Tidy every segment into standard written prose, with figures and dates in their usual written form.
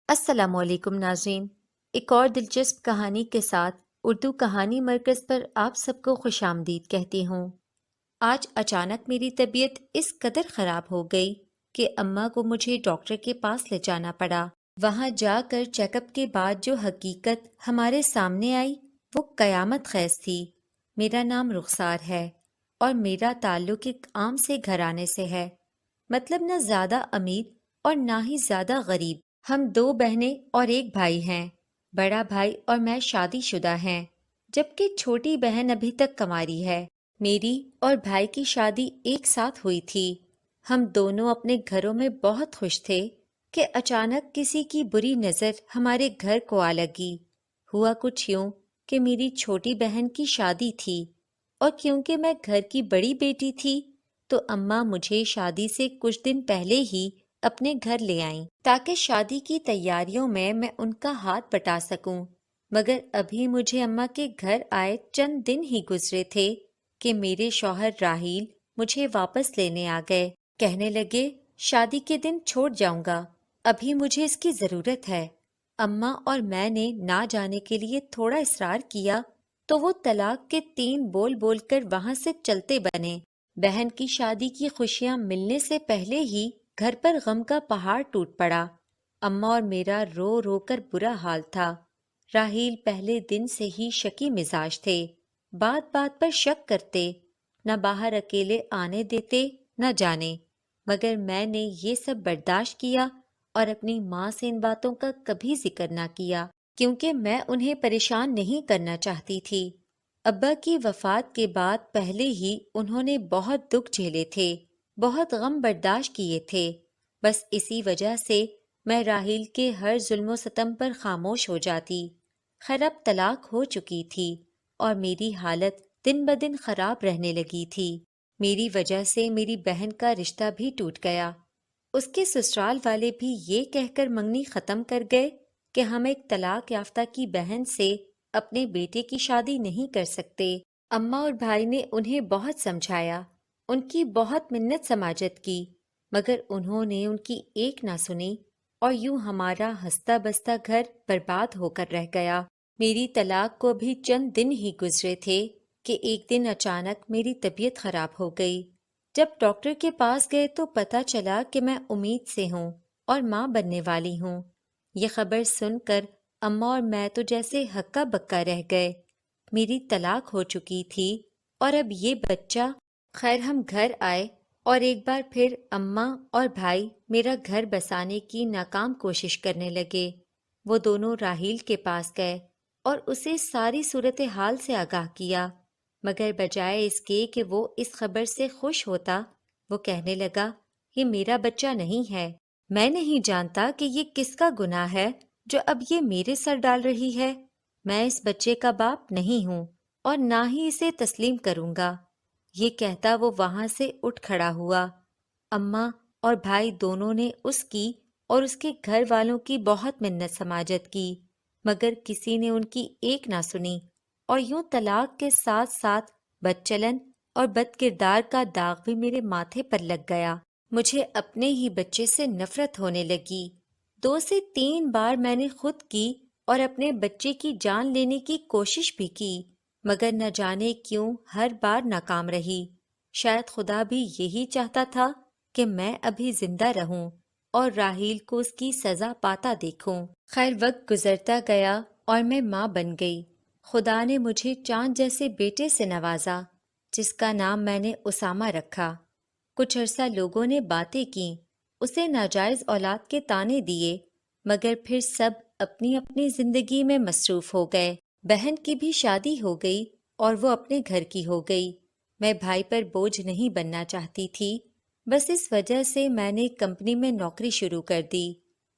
السلام علیکم ناظرین، ایک اور دلچسپ کہانی کے ساتھ اردو کہانی مرکز پر آپ سب کو خوش آمدید کہتی ہوں۔ آج اچانک میری طبیعت اس قدر خراب ہو گئی کہ اماں کو مجھے ڈاکٹر کے پاس لے جانا پڑا۔ وہاں جا کر چیک اپ کے بعد جو حقیقت ہمارے سامنے آئی وہ قیامت خیز تھی۔ میرا نام رخسار ہے اور میرا تعلق ایک عام سے گھرانے سے ہے، مطلب نہ زیادہ امیر اور نہ ہی زیادہ غریب۔ ہم دو بہنیں اور ایک بھائی ہیں۔ بڑا بھائی اور میں شادی شدہ ہیں، جبکہ چھوٹی بہن ابھی تک کنواری ہے۔ میری اور بھائی کی شادی ایک ساتھ ہوئی تھی۔ ہم دونوں اپنے گھروں میں بہت خوش تھے کہ اچانک کسی کی بری نظر ہمارے گھر کو آ لگی۔ ہوا کچھ یوں کہ میری چھوٹی بہن کی شادی تھی، اور کیونکہ میں گھر کی بڑی بیٹی تھی تو اماں مجھے شادی سے کچھ دن پہلے ہی اپنے گھر لے آئیں تاکہ شادی کی تیاریوں میں ان کا ہاتھ بٹا سکوں۔ مگر ابھی مجھے اماں کے گھر آئے چند دن ہی گزرے تھے کہ میرے شوہر راحیل مجھے واپس لینے آ گئے۔ کہنے لگے شادی کے دن چھوڑ جاؤں گا، ابھی مجھے اس کی ضرورت ہے۔ اماں اور میں نے نہ جانے کے لیے تھوڑا اصرار کیا تو وہ طلاق کے 3 بول بول کر وہاں سے چلتے بنے۔ بہن کی شادی کی خوشیاں ملنے سے پہلے ہی گھر پر غم کا پہاڑ ٹوٹ پڑا۔ اماں اور میرا رو رو کر برا حال تھا۔ راحیل پہلے دن سے ہی شکی مزاج تھے، بات بات پر شک کرتے، نہ باہر اکیلے آنے دیتے نہ جانے۔ مگر میں نے یہ سب برداشت کیا اور اپنی ماں سے ان باتوں کا کبھی ذکر نہ کیا، کیونکہ میں انہیں پریشان نہیں کرنا چاہتی تھی۔ ابا کی وفات کے بعد پہلے ہی انہوں نے بہت دکھ جھیلے تھے، بہت غم برداشت کیے تھے۔ بس اسی وجہ سے میں راحیل کے ہر ظلم و ستم پر خاموش ہو جاتی۔ خیر اب طلاق ہو چکی تھی اور میری حالت دن بدن خراب رہنے لگی تھی۔ میری وجہ سے میری بہن کا رشتہ بھی ٹوٹ گیا۔ اس کے سسرال والے بھی یہ کہہ کر منگنی ختم کر گئے کہ ہم ایک طلاق یافتہ کی بہن سے اپنے بیٹے کی شادی نہیں کر سکتے۔ اماں اور بھائی نے انہیں بہت سمجھایا، ان کی بہت منت سماجت کی، مگر انہوں نے ان کی ایک نہ سنی، اور یوں ہمارا ہنستا بستا گھر برباد ہو کر رہ گیا۔ میری طلاق کو بھی چند دن ہی گزرے تھے کہ ایک دن اچانک میری طبیعت خراب ہو گئی۔ جب ڈاکٹر کے پاس گئے تو پتہ چلا کہ میں امید سے ہوں اور ماں بننے والی ہوں۔ یہ خبر سن کر اماں اور میں تو جیسے ہکا بکا رہ گئے۔ میری طلاق ہو چکی تھی اور اب یہ بچہ۔ خیر ہم گھر آئے اور ایک بار پھر اماں اور بھائی میرا گھر بسانے کی ناکام کوشش کرنے لگے۔ وہ دونوں راحیل کے پاس گئے اور اسے ساری صورتحال سے آگاہ کیا، مگر بجائے اس کے کہ وہ اس خبر سے خوش ہوتا، وہ کہنے لگا یہ میرا بچہ نہیں ہے، میں نہیں جانتا کہ یہ کس کا گناہ ہے جو اب یہ میرے سر ڈال رہی ہے۔ میں اس بچے کا باپ نہیں ہوں اور نہ ہی اسے تسلیم کروں گا۔ یہ کہتا وہ وہاں سے اٹھ کھڑا ہوا۔ اماں اور بھائی دونوں نے اس کی اور اس کے گھر والوں کی بہت منت سماجت کی، مگر کسی نے ان کی ایک نہ سنی، اور یوں طلاق کے ساتھ ساتھ بد چلن اور بد کردار کا داغ بھی میرے ماتھے پر لگ گیا۔ مجھے اپنے ہی بچے سے نفرت ہونے لگی۔ 2 سے 3 بار میں نے خود کی اور اپنے بچے کی جان لینے کی کوشش بھی کی، مگر نہ جانے کیوں ہر بار ناکام رہی۔ شاید خدا بھی یہی چاہتا تھا کہ میں ابھی زندہ رہوں اور راحیل کو اس کی سزا پاتا دیکھوں۔ خیر وقت گزرتا گیا اور میں ماں بن گئی۔ خدا نے مجھے چاند جیسے بیٹے سے نوازا، جس کا نام میں نے اسامہ رکھا۔ کچھ عرصہ لوگوں نے باتیں کیں، اسے ناجائز اولاد کے طعنے دیے، مگر پھر سب اپنی اپنی زندگی میں مصروف ہو گئے۔ بہن کی بھی شادی ہو گئی اور وہ اپنے گھر کی ہو گئی۔ میں بھائی پر بوجھ نہیں بننا چاہتی تھی، بس اس وجہ سے میں نے کمپنی میں نوکری شروع کر دی۔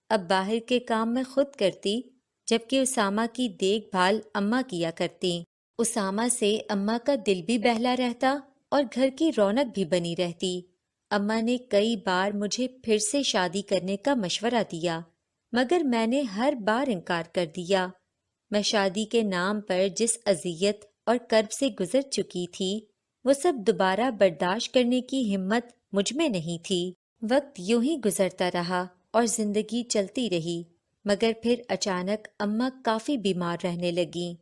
اب باہر کے کام میں خود کرتی، جبکہ اسامہ کی دیکھ بھال اماں کیا کرتی۔ اسامہ سے اماں کا دل بھی بہلا رہتا اور گھر کی رونق بھی بنی رہتی۔ اماں نے کئی بار مجھے پھر سے شادی کرنے کا مشورہ دیا، مگر میں نے ہر بار انکار کر دیا۔ میں شادی کے نام پر جس اذیت اور کرب سے گزر چکی تھی، وہ سب دوبارہ برداشت کرنے کی ہمت مجھ میں نہیں تھی۔ وقت یوں ہی گزرتا رہا اور زندگی چلتی رہی۔ مگر پھر اچانک اماں کافی بیمار رہنے لگیں۔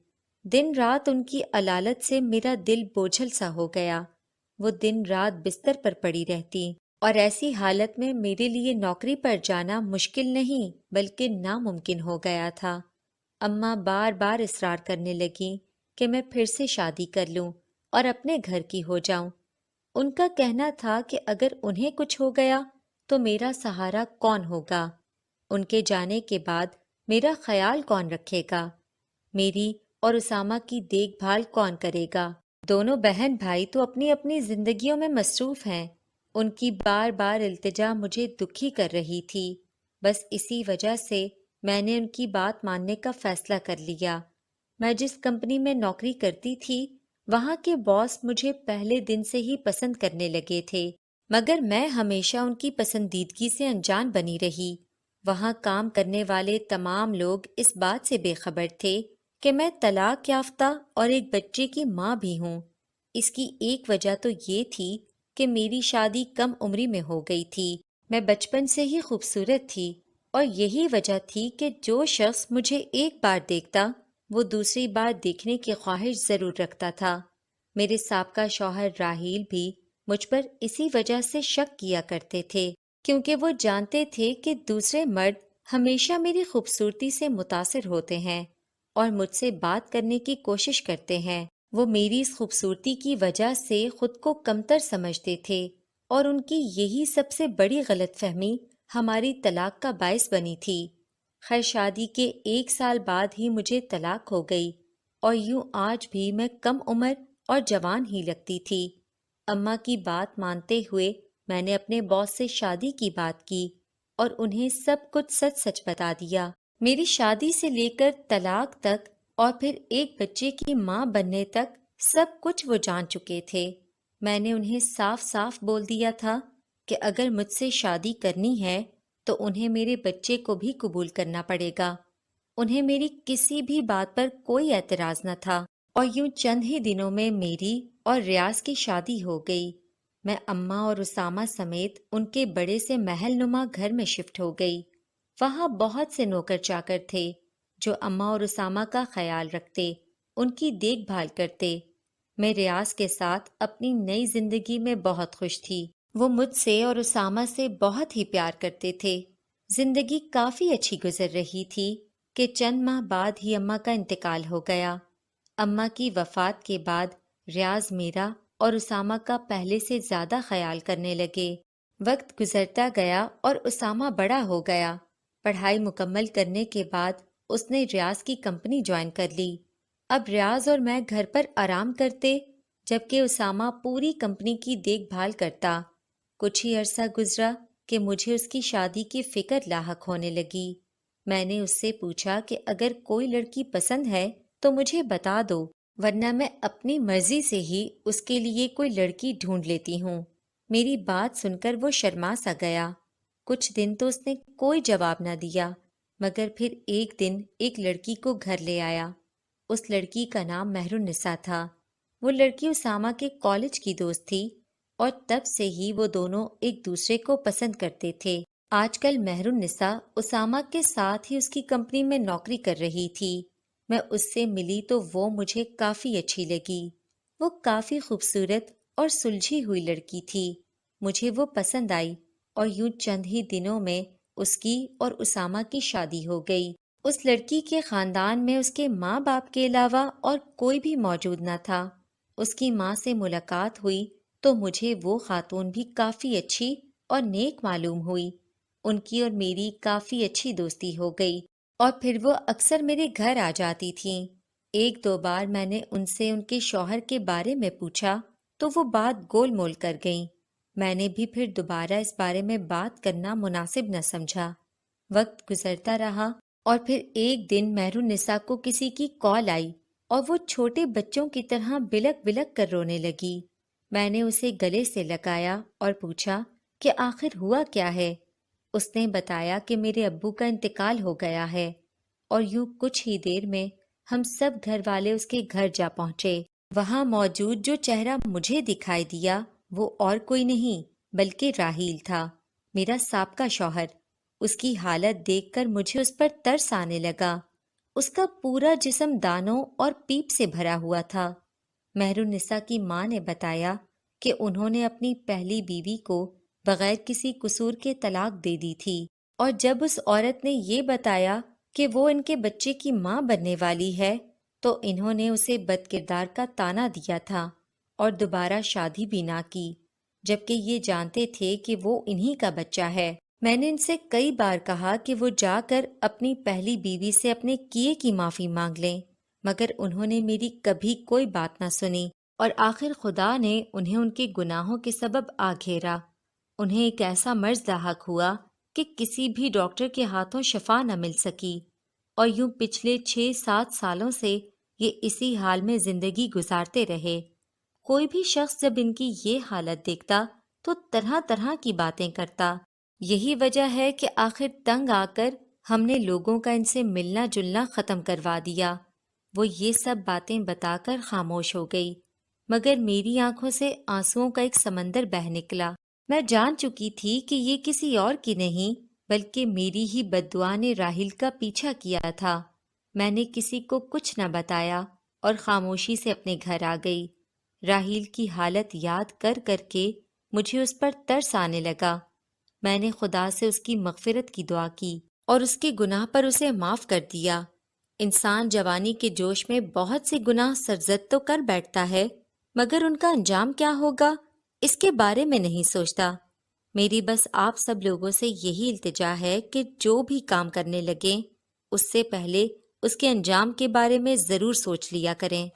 دن رات ان کی علالت سے میرا دل بوجھل سا ہو گیا۔ وہ دن رات بستر پر پڑی رہتی اور ایسی حالت میں میرے لیے نوکری پر جانا مشکل نہیں بلکہ ناممکن ہو گیا تھا۔ اماں بار بار اصرار کرنے لگیں کہ میں پھر سے شادی کر لوں اور اپنے گھر کی ہو جاؤں۔ ان کا کہنا تھا کہ اگر انہیں کچھ ہو گیا تو میرا سہارا کون ہوگا؟ ان کے جانے کے بعد میرا خیال کون رکھے گا؟ میری اور اسامہ کی دیکھ بھال کون کرے گا؟ دونوں بہن بھائی تو اپنی اپنی زندگیوں میں مصروف ہیں۔ ان کی بار بار التجا مجھے دکھی کر رہی تھی۔ بس اسی وجہ سے میں نے ان کی بات ماننے کا فیصلہ کر لیا۔ میں جس کمپنی میں نوکری کرتی تھی وہاں کے باس مجھے پہلے دن سے ہی پسند کرنے لگے تھے، مگر میں ہمیشہ ان کی پسندیدگی سے انجان بنی رہی۔ وہاں کام کرنے والے تمام لوگ اس بات سے بے خبر تھے کہ میں طلاق یافتہ اور ایک بچے کی ماں بھی ہوں۔ اس کی ایک وجہ تو یہ تھی کہ میری شادی کم عمری میں ہو گئی تھی۔ میں بچپن سے ہی خوبصورت تھی اور یہی وجہ تھی کہ جو شخص مجھے ایک بار دیکھتا وہ دوسری بار دیکھنے کی خواہش ضرور رکھتا تھا۔ میرے سابقہ شوہر راحیل بھی مجھ پر اسی وجہ سے شک کیا کرتے تھے، کیونکہ وہ جانتے تھے کہ دوسرے مرد ہمیشہ میری خوبصورتی سے متاثر ہوتے ہیں اور مجھ سے بات کرنے کی کوشش کرتے ہیں۔ وہ میری اس خوبصورتی کی وجہ سے خود کو کمتر سمجھتے تھے اور ان کی یہی سب سے بڑی غلط فہمی ہماری طلاق کا باعث بنی تھی۔ خیر شادی کے 1 سال بعد ہی مجھے طلاق ہو گئی اور یوں آج بھی میں کم عمر اور جوان ہی لگتی تھی۔ اماں کی بات مانتے ہوئے میں نے اپنے باس سے شادی کی بات کی اور انہیں سب کچھ سچ سچ بتا دیا۔ میری شادی سے لے کر طلاق تک اور پھر ایک بچے کی ماں بننے تک سب کچھ وہ جان چکے تھے۔ میں نے انہیں صاف صاف بول دیا تھا کہ اگر مجھ سے شادی کرنی ہے تو انہیں میرے بچے کو بھی قبول کرنا پڑے گا۔ انہیں میری کسی بھی بات پر کوئی اعتراض نہ تھا اور یوں چند ہی دنوں میں میری اور ریاض کی شادی ہو گئی۔ میں اماں اور اسامہ سمیت ان کے بڑے سے محل نما گھر میں شفٹ ہو گئی۔ وہاں بہت سے نوکر چاکر تھے جو اماں اور اسامہ کا خیال رکھتے، ان کی دیکھ بھال کرتے۔ میں ریاض کے ساتھ اپنی نئی زندگی میں بہت خوش تھی۔ وہ مجھ سے اور اسامہ سے بہت ہی پیار کرتے تھے۔ زندگی کافی اچھی گزر رہی تھی کہ چند ماہ بعد ہی اماں کا انتقال ہو گیا۔ اماں کی وفات کے بعد ریاض میرا اور اسامہ کا پہلے سے زیادہ خیال کرنے لگے۔ وقت گزرتا گیا اور اسامہ بڑا ہو گیا۔ پڑھائی مکمل کرنے کے بعد اس نے ریاض کی کمپنی جوائن کر لی۔ اب ریاض اور میں گھر پر آرام کرتے جبکہ اسامہ پوری کمپنی کی دیکھ بھال کرتا۔ کچھ ہی عرصہ گزرا کہ مجھے اس کی شادی کی فکر لاحق ہونے لگی۔ میں نے اس سے پوچھا کہ اگر کوئی لڑکی پسند ہے تو مجھے بتا دو، ورنہ میں اپنی مرضی سے ہی اس کے لیے کوئی لڑکی ڈھونڈ لیتی ہوں۔ میری بات سن کر وہ شرما سا گیا۔ کچھ دن تو اس نے کوئی جواب نہ دیا، مگر پھر ایک دن ایک لڑکی کو گھر لے آیا۔ اس لڑکی کا نام مہر النساء تھا۔ وہ لڑکی اسامہ کے کالج کی دوست تھی اور تب سے ہی وہ دونوں ایک دوسرے کو پسند کرتے تھے۔ آج کل مہر النساء اسامہ کے ساتھ ہی اس کی کمپنی میں نوکری کر رہی تھی۔ میں اس سے ملی تو وہ مجھے کافی اچھی لگی۔ وہ کافی خوبصورت اور سلجھی ہوئی لڑکی تھی۔ مجھے وہ پسند آئی اور یوں چند ہی دنوں میں اس کی اور اسامہ کی شادی ہو گئی۔ اس لڑکی کے خاندان میں اس کے ماں باپ کے علاوہ اور کوئی بھی موجود نہ تھا۔ اس کی ماں سے ملاقات ہوئی تو مجھے وہ خاتون بھی کافی اچھی اور نیک معلوم ہوئی۔ ان کی اور میری کافی اچھی دوستی ہو گئی اور پھر وہ اکثر میرے گھر آ جاتی تھیں۔ ایک دو بار میں نے ان سے ان کے شوہر کے بارے میں پوچھا تو وہ بات گول مول کر گئیں۔ میں نے بھی پھر دوبارہ اس بارے میں بات کرنا مناسب نہ سمجھا۔ وقت گزرتا رہا اور پھر ایک دن مہر النساء کو کسی کی کال آئی اور وہ چھوٹے بچوں کی طرح بلک بلک کر رونے لگی۔ میں نے اسے گلے سے لگایا اور پوچھا کہ آخر ہوا کیا ہے؟ اس نے بتایا کہ میرے ابو کا انتقال ہو گیا ہے، اور یوں کچھ ہی دیر میں ہم سب گھر والے اس کے گھر جا پہنچے۔ وہاں موجود جو چہرہ مجھے دکھائی دیا وہ اور کوئی نہیں بلکہ راحیل تھا، میرا سابقہ شوہر۔ اس کی حالت دیکھ کر مجھے اس پر ترس آنے لگا۔ اس کا پورا جسم دانوں اور پیپ سے بھرا ہوا تھا۔ مہرالنساء کی ماں نے بتایا کہ انہوں نے اپنی پہلی بیوی کو بغیر کسی قصور کے طلاق دے دی تھی، اور جب اس عورت نے یہ بتایا کہ وہ ان کے بچے کی ماں بننے والی ہے تو انہوں نے اسے بد کردار کا طعنہ دیا تھا اور دوبارہ شادی بھی نہ کی، جبکہ یہ جانتے تھے کہ وہ انہی کا بچہ ہے۔ میں نے ان سے کئی بار کہا کہ وہ جا کر اپنی پہلی بیوی سے اپنے کیے کی معافی مانگ لیں، مگر انہوں نے میری کبھی کوئی بات نہ سنی، اور آخر خدا نے انہیں ان کے گناہوں کے سبب آ گھیرا۔ انہیں ایک ایسا مرض لاحق ہوا کہ کسی بھی ڈاکٹر کے ہاتھوں شفا نہ مل سکی، اور یوں پچھلے 6-7 سالوں سے یہ اسی حال میں زندگی گزارتے رہے۔ کوئی بھی شخص جب ان کی یہ حالت دیکھتا تو طرح طرح کی باتیں کرتا۔ یہی وجہ ہے کہ آخر تنگ آ کر ہم نے لوگوں کا ان سے ملنا جلنا ختم کروا دیا۔ وہ یہ سب باتیں بتا کر خاموش ہو گئی، مگر میری آنکھوں سے آنسوؤں کا ایک سمندر بہہ نکلا۔ میں جان چکی تھی کہ یہ کسی اور کی نہیں بلکہ میری ہی بد دعا نے راحیل کا پیچھا کیا تھا۔ میں نے کسی کو کچھ نہ بتایا اور خاموشی سے اپنے گھر آ گئی۔ راحیل کی حالت یاد کر کر کے مجھے اس پر ترس آنے لگا۔ میں نے خدا سے اس کی مغفرت کی دعا کی اور اس کے گناہ پر اسے معاف کر دیا۔ انسان جوانی کے جوش میں بہت سے گناہ سرزد تو کر بیٹھتا ہے، مگر ان کا انجام کیا ہوگا اس کے بارے میں نہیں سوچتا۔ میری بس آپ سب لوگوں سے یہی التجا ہے کہ جو بھی کام کرنے لگیں اس سے پہلے اس کے انجام کے بارے میں ضرور سوچ لیا کریں۔